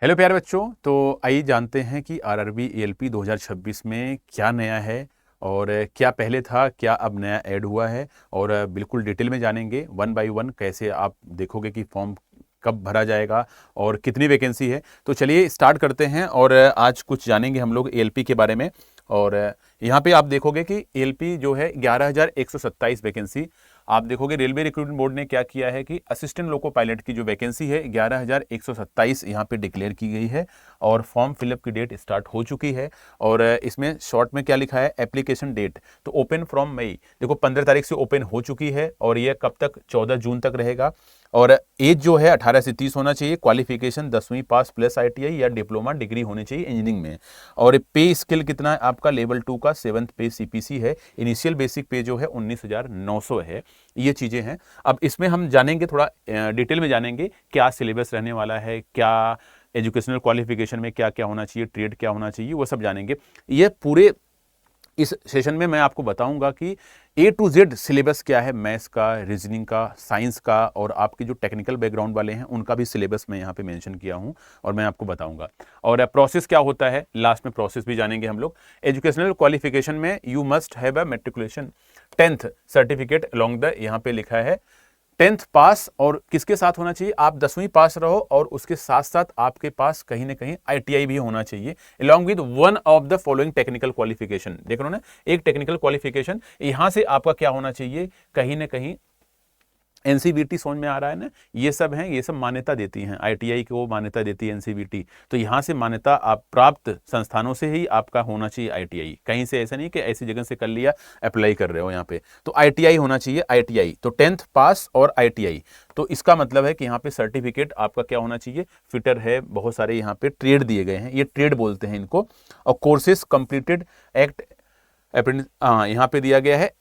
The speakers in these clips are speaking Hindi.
हेलो प्यारे बच्चों। तो आइए जानते हैं कि आरआरबी एएलपी 2026 में क्या नया है और क्या पहले था, क्या अब नया ऐड हुआ है। और बिल्कुल डिटेल में जानेंगे वन बाय वन, कैसे आप देखोगे कि फॉर्म कब भरा जाएगा और कितनी वैकेंसी है। तो चलिए स्टार्ट करते हैं और आज कुछ जानेंगे हम लोग एएलपी के बारे में। और यहाँ पे आप देखोगे कि एएलपी जो है 11,127 वैकेंसी। आप देखोगे रेलवे रिक्रूटमेंट बोर्ड ने क्या किया है कि असिस्टेंट लोको पायलट की जो वैकेंसी है 11,127 यहाँ पे डिक्लेयर की गई है और फॉर्म फिलअप की डेट स्टार्ट हो चुकी है। और इसमें शॉर्ट में क्या लिखा है, एप्लीकेशन डेट तो ओपन फ्रॉम मई, देखो 15 तारीख से ओपन हो चुकी है और ये कब तक, 14 जून तक रहेगा। और एज जो है 18 से 30 होना चाहिए। क्वालिफिकेशन 10वीं पास प्लस आईटीआई या डिप्लोमा डिग्री होनी चाहिए इंजीनियरिंग में। और पे स्केल कितना है आपका, लेवल 2 का 7th पे सीपीसी है। इनिशियल बेसिक पे जो है 19,900 है। ये चीज़ें हैं। अब इसमें हम जानेंगे, थोड़ा डिटेल में जानेंगे क्या सिलेबस रहने वाला है, क्या एजुकेशनल क्वालिफिकेशन में क्या क्या होना चाहिए, ट्रेड क्या होना चाहिए, वो सब जानेंगे। ये पूरे इस सेशन में मैं आपको बताऊंगा कि ए टू जेड सिलेबस क्या है, मैथ्स का, रीजनिंग का, साइंस का, और आपके जो टेक्निकल बैकग्राउंड वाले हैं उनका भी सिलेबस मैं यहाँ पे मेंशन किया हूँ और मैं आपको बताऊंगा। और प्रोसेस क्या होता है, लास्ट में प्रोसेस भी जानेंगे हम लोग। एजुकेशनल क्वालिफिकेशन में you must have a matriculation 10th certificate along the, यहाँ पे लिखा है 10th पास। और किसके साथ होना चाहिए, आप 10वीं पास रहो और उसके साथ साथ आपके पास कहीं ना कहीं आईटीआई भी होना चाहिए along with one of the following technical qualification. देख रहे हो ना, एक टेक्निकल क्वालिफिकेशन यहां से आपका क्या होना चाहिए, कहीं ना कहीं एनसीबीटी समझ में आ रहा है ना, ये सब हैं, ये सब मान्यता देती हैं, आईटीआई को मान्यता देती है एनसीबीटी। तो यहाँ से मान्यता आप प्राप्त संस्थानों से ही आपका होना चाहिए आईटीआई, कहीं से ऐसा नहीं कि ऐसी जगह से कर लिया अप्लाई कर रहे हो यहाँ पे। तो आईटीआई होना चाहिए, आईटीआई तो 10th पास और आईटीआई। तो इसका मतलब है कि यहाँ पे सर्टिफिकेट आपका क्या होना चाहिए, फिटर है। बहुत सारे यहाँ पे ट्रेड दिए गए हैं, ये ट्रेड बोलते हैं इनको। और कोर्सेज कंप्लीटेड एक्ट अप्रेंटिस, हाँ यहाँ पे दिया गया है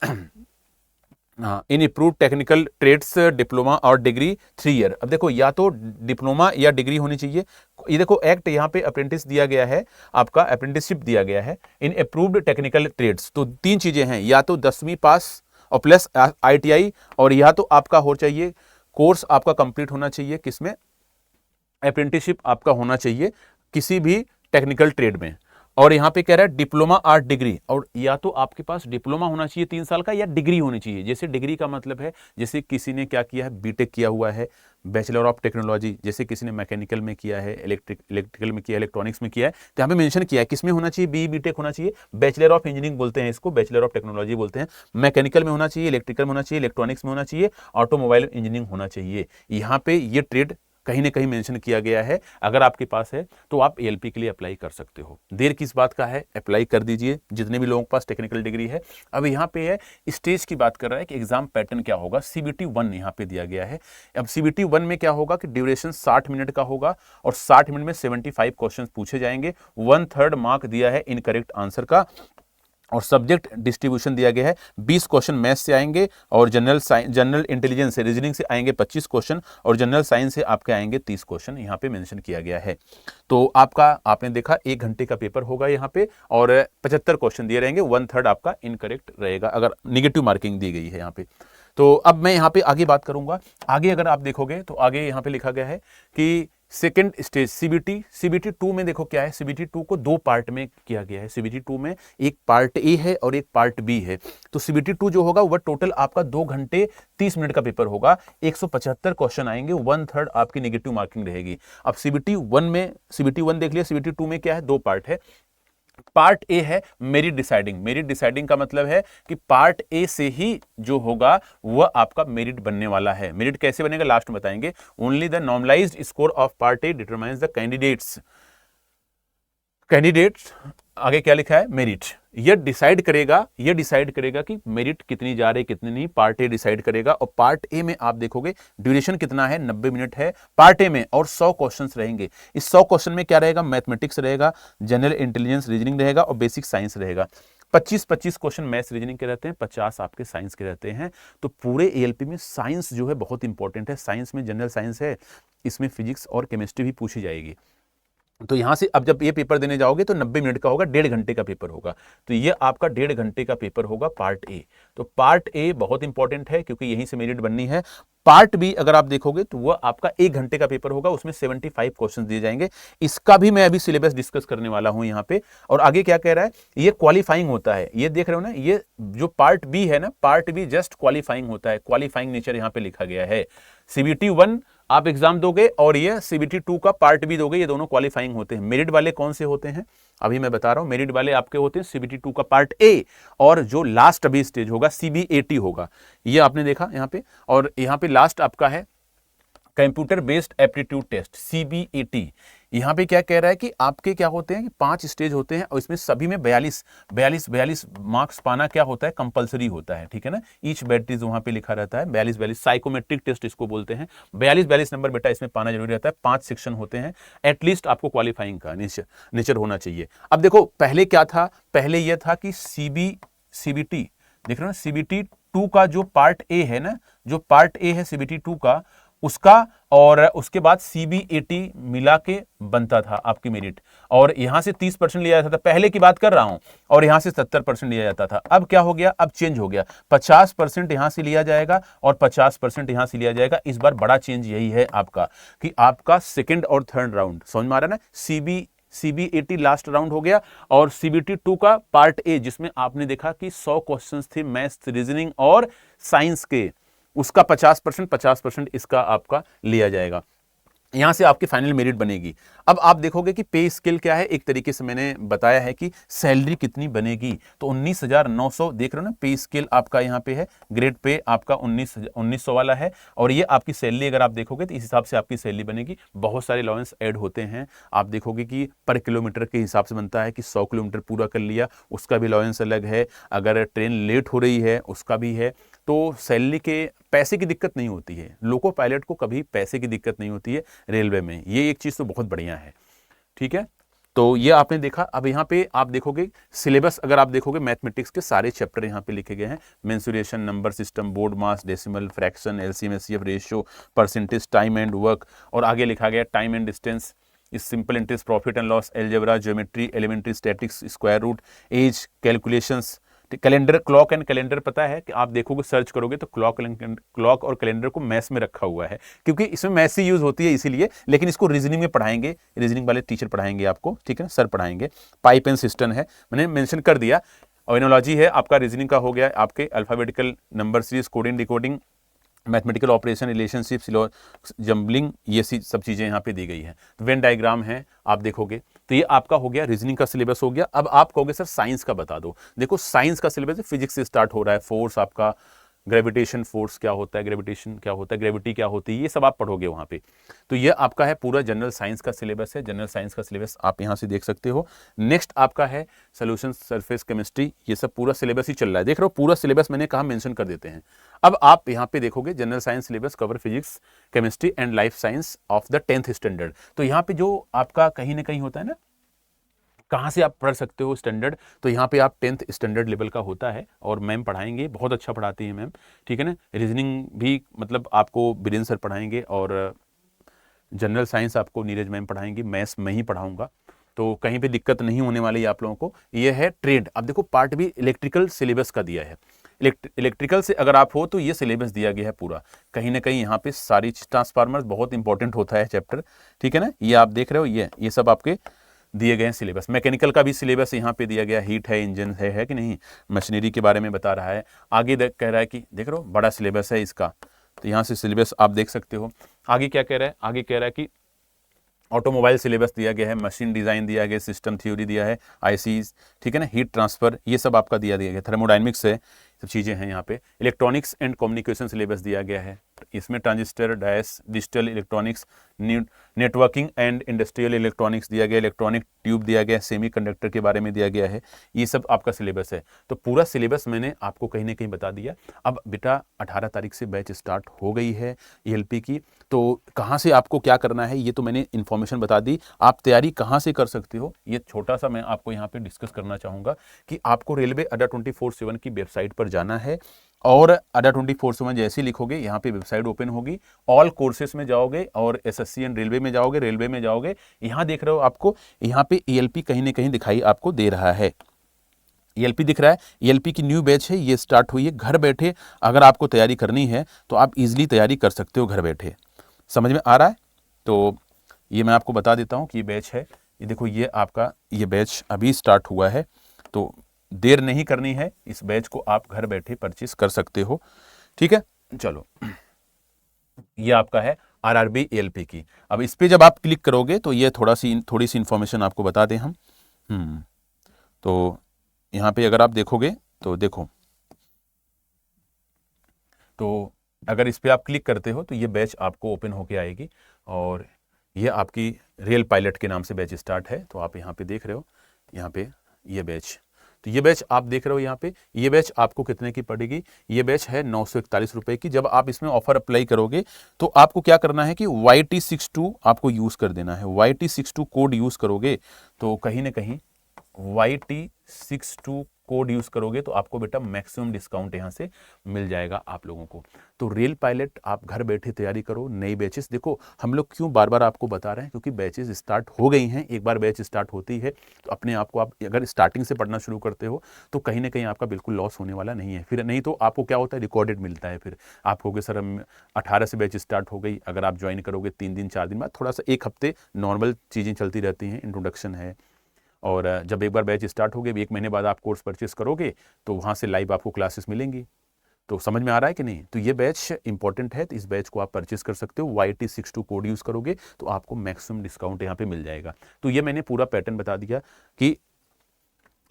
हाँ, इन अप्रूव टेक्निकल ट्रेड्स डिप्लोमा और डिग्री 3 ईयर। अब देखो या तो डिप्लोमा या डिग्री होनी चाहिए। ये देखो एक्ट यहाँ पे अप्रेंटिस दिया गया है, आपका अप्रेंटिसशिप दिया गया है इन अप्रूव्ड टेक्निकल ट्रेड्स। तो तीन चीजें हैं, या तो 10वीं पास और प्लस आईटीआई, और या तो आपका हो चाहिए कोर्स आपका कंप्लीट होना चाहिए किसमें, अप्रेंटिसशिप आपका होना चाहिए किसी भी टेक्निकल ट्रेड में। और यहां पे कह रहा है डिप्लोमा आर्ट डिग्री, और या तो आपके पास डिप्लोमा होना चाहिए 3 साल का या डिग्री होनी चाहिए। जैसे डिग्री का मतलब है, जैसे किसी ने क्या किया है, बीटेक किया हुआ है, बैचलर ऑफ टेक्नोलॉजी, जैसे किसी ने मैकेनिकल में किया है, इलेक्ट्रिकल में किया है, इलेक्ट्रॉनिक्स में किया है, तो यहाँ पे मेंशन किया है किसमें होना चाहिए, बीटेक होना चाहिए। बैचलर ऑफ इंजीनियरिंग बोलते हैं इसको, बैचलर ऑफ टेक्नोलॉजी बोलते हैं। मैकेनिकल में होना चाहिए, इलेक्ट्रिकल में होना चाहिए, इलेक्ट्रॉनिक्स में होना चाहिए, ऑटोमोबाइल इंजीनियरिंग होना चाहिए। यहाँ पे ये ट्रेड कहीं ना कहीं मेंशन किया गया है। अगर आपके पास है तो आप एएलपी के लिए अप्लाई कर सकते हो। देर किस बात का है, अप्लाई कर दीजिए जितने भी लोगों के पास टेक्निकल डिग्री है। अब यहाँ पे है स्टेज की बात कर रहा है कि एग्जाम पैटर्न क्या होगा, सीबीटी 1 यहाँ पे दिया गया है। अब सीबीटी 1 में क्या होगा कि ड्यूरेशन 60 मिनट का होगा और 60 मिनट में 75 क्वेश्चन पूछे जाएंगे। 1/3 मार्क दिया है इनकरेक्ट आंसर का। और सब्जेक्ट डिस्ट्रीब्यूशन दिया गया है, 20 क्वेश्चन मैथ्स से आएंगे और जनरल इंटेलिजेंस से, रीजनिंग से आएंगे 25 क्वेश्चन और जनरल साइंस से आपके आएंगे 30 क्वेश्चन, यहाँ पे मेंशन किया गया है। तो आपका आपने देखा 1 घंटे का पेपर होगा यहाँ पे और 75 क्वेश्चन दिए रहेंगे। 1/3 आपका इनकरेक्ट रहेगा अगर निगेटिव मार्किंग दी गई है यहाँ पे। तो अब मैं यहाँ पे आगे बात करूंगा। आगे अगर आप देखोगे तो आगे यहाँ पे लिखा गया है कि सेकेंड स्टेज सीबीटी 2 में देखो क्या है, सीबीटी 2 को 2 पार्ट में किया गया है। सीबीटी 2 में एक पार्ट ए है और एक पार्ट बी है। तो सीबीटी 2 जो होगा वह टोटल आपका 2 घंटे 30 मिनट का पेपर होगा। 175 क्वेश्चन आएंगे, 1/3 आपकी नेगेटिव मार्किंग रहेगी। अब सीबीटी 1 देख लिया, सीबीटी 2 में क्या है, 2 पार्ट है। पार्ट ए है मेरिट डिसाइडिंग। मेरिट डिसाइडिंग का मतलब है कि पार्ट ए से ही जो होगा वह आपका मेरिट बनने वाला है। मेरिट कैसे बनेगा लास्ट में बताएंगे। Only the normalised score of part A determines the candidates आगे क्या लिखा है, मेरिट। ये डिसाइड करेगा कि मेरिट कितनी जा रही कितनी नहीं, पार्ट ए डिसाइड करेगा। और पार्ट ए में आप देखोगे ड्यूरेशन कितना है, 90 मिनट है पार्ट ए में, और 100 क्वेश्चंस रहेंगे। इस 100 क्वेश्चन में क्या रहेगा, मैथमेटिक्स रहेगा, जनरल इंटेलिजेंस रीजनिंग रहेगा और बेसिक साइंस रहेगा। 25-25 क्वेश्चन मैथ्स रीजनिंग के रहते हैं, 50 आपके साइंस के रहते हैं। तो पूरे एएलपी में साइंस जो है बहुत इंपॉर्टेंट है। साइंस में जनरल साइंस है, इसमें फिजिक्स और केमिस्ट्री भी पूछी जाएगी। तो यहां से अब जब ये पेपर देने जाओगे तो 90 मिनट का होगा, 1.5 घंटे का पेपर होगा। तो ये आपका 1.5 घंटे का पेपर होगा पार्ट ए। तो पार्ट ए बहुत इंपॉर्टेंट है क्योंकि यहीं से मेरिट बननी है। पार्ट बी अगर आप देखोगे तो वह आपका 1 घंटे का पेपर होगा, उसमें 75 क्वेश्चन दिए जाएंगे। इसका भी मैं अभी सिलेबस डिस्कस करने वाला हूं यहां पे। और आगे क्या कह रहा है, ये क्वालिफाइंग होता है, ये देख रहे हो ना, ये जो पार्ट बी है ना, पार्ट बी जस्ट क्वालिफाइंग होता है, क्वालिफाइंग नेचर यहां पे लिखा गया है। सीबीटी 1 आप एग्जाम दोगे और ये सीबीटी 2 का पार्ट बी दोगे, ये दोनों क्वालिफाइंग होते हैं। मेरिट वाले कौन से होते हैं अभी मैं बता रहा हूं, मेरिट वाले आपके होते हैं सीबीटी 2 का पार्ट ए, और जो लास्ट अभी स्टेज होगा सीबीएटी होगा, ये आपने देखा यहां पे। और यहां पे लास्ट आपका है computer based aptitude test, CBAT. यहां पे क्या कह रहा है कि आपके क्या होते हैं कि 5 स्टेज होते हैं और इसमें सभी में 42 मार्क्स पाना क्या होता है, कंपलसरी होता है, ठीक है ना। ईच बैटरीज वहां पे लिखा रहता है, 42 साइकोमेट्रिक टेस्ट इसको बोलते हैं। 42 नंबर बेटा इसमें पाना जरूरी रहता है। 5 सेक्शन होते हैं, एटलीस्ट आपको क्वालिफाइंग का नेचर होना चाहिए। अब देखो पहले क्या था, पहले यह था कि सीबीटी देख रहे हो ना, सीबीटी 2 का जो पार्ट ए है ना, जो पार्ट ए है सीबीटी 2 का, उसका और उसके बाद सीबीएटी मिला के बनता था आपकी मेरिट। और यहां से 30% लिया जाता था, पहले की बात कर रहा हूं, और यहां से 70% लिया जाता था। अब क्या हो गया, अब चेंज हो गया, 50% यहां से लिया जाएगा और 50% यहां से लिया जाएगा। इस बार बड़ा चेंज यही है आपका कि आपका सेकेंड और थर्ड राउंड, समझ में आ रहा है ना। सीबीएटी लास्ट राउंड हो गया, और सीबीटी 2 का पार्ट ए जिसमें आपने देखा कि 100 क्वेश्चंस थे मैथ्स, रीजनिंग और साइंस के, उसका 50% इसका आपका लिया जाएगा। यहां से आपकी फाइनल मेरिट बनेगी। अब आप देखोगे कि पे स्केल क्या है, एक तरीके से मैंने बताया है कि सैलरी कितनी बनेगी। तो 19,900 देख रहे हो ना, पे स्केल आपका यहां पे है, ग्रेड पे आपका 1900 वाला है। और ये आपकी सैलरी अगर आप देखोगे तो इस हिसाब से आपकी सैलरी बनेगी। बहुत सारे अलाउंस ऐड होते हैं, आप देखोगे कि पर किलोमीटर के हिसाब से बनता है कि 100 किलोमीटर पूरा कर लिया उसका भी अलाउंस अलग है, अगर ट्रेन लेट हो रही है उसका भी है। तो सैलरी के पैसे की दिक्कत नहीं होती है, लोको पायलट को कभी पैसे की दिक्कत नहीं होती है रेलवे में, ये एक चीज़ तो बहुत बढ़िया है, ठीक है। तो ये आपने देखा। अब यहाँ पे आप देखोगे सिलेबस, अगर आप देखोगे मैथमेटिक्स के सारे चैप्टर यहाँ पे लिखे गए हैं, mensuration, number system, BODMAS, decimal, fraction, LCM, HCF, ratio, percentage, time and work, और आगे लिखा गया टाइम एंड डिस्टेंस, इस simple interest, profit and loss, algebra, geometry, elementary statics, square root, age calculations, calendar, clock and calendar पता है कि आप देखोगे सर्च करोगे तो क्लॉक और कैलेंडर को मैथ्स में रखा हुआ है, क्योंकि इसमें मैथ्स ही यूज होती है इसीलिए। लेकिन इसको रीजनिंग में पढ़ाएंगे, रीजनिंग वाले टीचर पढ़ाएंगे आपको, ठीक है, सर पढ़ाएंगे। पाइप एंड सिस्टम है, मैंने मेंशन कर दिया। और एनोलॉजी है आपका, रीजनिंग का हो गया आपके alphabetical number series, coding, decoding, mathematical operation, relationship, jumbling, ये सब चीज़ें यहाँ पे दी गई हैं। वेन डायग्राम है आप देखोगे। तो ये आपका हो गया रीजनिंग का सिलेबस हो गया। अब आप कहोगे सर साइंस का बता दो। देखो साइंस का सिलेबस फिजिक्स से स्टार्ट हो रहा है, फोर्स आपका, ग्रेविटेशन फोर्स क्या होता है, ग्रेविटेशन क्या होता है, ग्रेविटी क्या होती है, ये सब आप पढ़ोगे वहाँ पे। तो ये आपका है पूरा जनरल साइंस का सिलेबस है, जनरल साइंस का सिलेबस आप यहाँ से देख सकते हो। नेक्स्ट आपका है सोल्यूशन, सरफेस केमिस्ट्री, ये सब पूरा सिलेबस ही चल रहा है, देख रहे हो पूरा सिलेबस मैंने कहा मेंशन कर देते हैं। अब आप यहाँ पे देखोगे general science syllabus cover physics, chemistry and life science of the 10th standard. तो यहाँ पे जो आपका कहीं ना कहीं होता है ना, कहाँ से आप पढ़ सकते हो स्टैंडर्ड, तो यहाँ पे आप 10th स्टैंडर्ड लेवल का होता है, और मैम पढ़ाएंगे, बहुत अच्छा पढ़ाती हैं मैम, ठीक है ना। रीजनिंग भी मतलब आपको बीरेन सर पढ़ाएंगे, और जनरल साइंस आपको नीरज मैम पढ़ाएंगी, मैथ्स मैं ही पढ़ाऊंगा, तो कहीं पे दिक्कत नहीं होने वाली आप लोगों को। ये है ट्रेड। अब देखो पार्ट भी इलेक्ट्रिकल सिलेबस का दिया है, इलेक्ट्रिकल से अगर आप हो तो ये सिलेबस दिया गया है पूरा, कहीं ना कहीं यहाँ पे सारी ट्रांसफार्मर्स बहुत इंपॉर्टेंट होता है चैप्टर, ठीक है ना। ये आप देख रहे हो, ये सब आपके दिए गए हैं सिलेबस। मैकेनिकल का भी सिलेबस यहाँ पे दिया गया, हीट है, इंजन है कि नहीं, मशीनरी के बारे में बता रहा है। आगे कह रहा है कि देख रहे हो बड़ा सिलेबस है इसका, तो यहाँ से सिलेबस आप देख सकते हो। आगे क्या कह रहा है, आगे कह रहा है कि ऑटोमोबाइल सिलेबस दिया गया है, मशीन डिज़ाइन दिया गया, सिस्टम थ्योरी दिया है, आईसीज, ठीक है ना, हीट ट्रांसफर, ये सब आपका दिया गया, थर्मोडाइनमिक्स है, सब चीज़ें हैं यहाँ पे। इलेक्ट्रॉनिक्स एंड कम्युनिकेशन सिलेबस दिया गया है, इसमें transistor, diodes, digital electronics, networking and industrial electronics दिया गया, इलेक्ट्रॉनिक ट्यूब दिया गया, सेमीकंडक्टर के बारे में दिया गया है, ये सब आपका सिलेबस है। तो पूरा सिलेबस मैंने आपको कहीं ना कहीं बता दिया। अब बेटा 18 तारीख से बैच स्टार्ट हो गई है ईएलपी की, तो कहाँ से आपको क्या करना है ये तो मैंने इन्फॉर्मेशन बता दी। आप तैयारी कहाँ से कर सकते हो ये छोटा सा मैं आपको यहाँ पे डिस्कस करना चाहूँगा कि आपको रेलवे अड्डा 24/7 की वेबसाइट पर जाना है, और अडा 24/7 जैसे ही लिखोगे यहाँ पे वेबसाइट ओपन होगी, ऑल कोर्सेज में जाओगे और एसएससी एंड रेलवे में जाओगे, रेलवे में जाओगे, यहाँ देख रहे हो आपको यहाँ पे ईएलपी कहीं ना कहीं दिखाई आपको दे रहा है, ईएलपी दिख रहा है। ईएलपी की न्यू बैच है, ये स्टार्ट हुई है। घर बैठे अगर आपको तैयारी करनी है तो आप इजीली तैयारी कर सकते हो घर बैठे। समझ में आ रहा है? तो ये मैं आपको बता देता हूँ कि ये बैच है, ये देखो ये आपका ये बैच अभी स्टार्ट हुआ है, तो देर नहीं करनी है, इस बैच को आप घर बैठे परचेस कर सकते हो। ठीक है, चलो ये आपका है आरआरबी ईएलपी की। अब इस पे जब आप क्लिक करोगे तो ये थोड़ी सी इंफॉर्मेशन आपको बता दें हम। तो यहाँ पे अगर आप देखोगे तो देखो, तो अगर इस पे आप क्लिक करते हो तो ये बैच आपको ओपन होके आएगी और ये आपकी रियल पायलट के नाम से बैच स्टार्ट है। तो आप यहाँ पे देख रहे हो, यहाँ पे ये बैच, तो ये बैच आप देख रहे हो यहाँ पे, ये बैच आपको कितने की पड़ेगी? ये बैच है 941 रुपये की। जब आप इसमें ऑफर अप्लाई करोगे तो आपको क्या करना है कि YT62 आपको यूज़ कर देना है। YT62 कोड यूज़ करोगे तो कहीं ना कहीं YT62 कोड यूज़ करोगे तो आपको बेटा मैक्सिमम डिस्काउंट यहाँ से मिल जाएगा आप लोगों को। तो रेल पायलट आप घर बैठे तैयारी करो। नई बैचेस देखो, हम लोग क्यों बार बार आपको बता रहे हैं, क्योंकि बैचेस स्टार्ट हो गई हैं। एक बार बैच स्टार्ट होती है तो अपने आप को आप अगर स्टार्टिंग से पढ़ना शुरू करते हो तो कहीं ना कहीं आपका बिल्कुल लॉस होने वाला नहीं है। फिर नहीं तो आपको क्या होता है, रिकॉर्डेड मिलता है। फिर आप कहोगे सर 18 से बैच स्टार्ट हो गई, अगर आप ज्वाइन करोगे 3 दिन 4 दिन बाद, थोड़ा सा एक हफ्ते नॉर्मल चीज़ें चलती रहती हैं, इंट्रोडक्शन है, और जब एक बार बैच स्टार्ट हो गए 1 महीने बाद आप कोर्स परचेस करोगे तो वहाँ से लाइव आपको क्लासेस मिलेंगी। तो समझ में आ रहा है कि नहीं? तो ये बैच इंपॉर्टेंट है, तो इस बैच को आप परचेस कर सकते हो। YT62 कोड यूज़ करोगे तो आपको मैक्सिमम डिस्काउंट यहाँ पे मिल जाएगा। तो ये मैंने पूरा पैटर्न बता दिया कि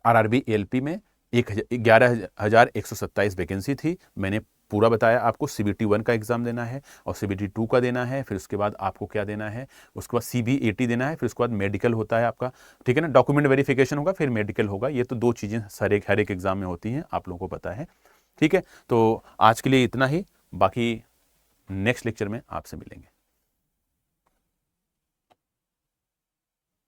आरआरबी ईएलपी में 11,127 वैकेंसी थी। मैंने पूरा बताया आपको। CBT 1 का एग्जाम देना है और CBT 2 का देना है, फिर उसके बाद आपको क्या देना है, उसके बाद CBAT देना है, फिर उसके बाद मेडिकल होता है आपका, ठीक है ना, डॉक्यूमेंट वेरिफिकेशन होगा, फिर मेडिकल होगा। ये तो 2 चीज़ें हर एक एग्जाम में होती हैं, आप लोगों को पता है। ठीक है, तो आज के लिए इतना ही, बाकी नेक्स्ट लेक्चर में आपसे मिलेंगे।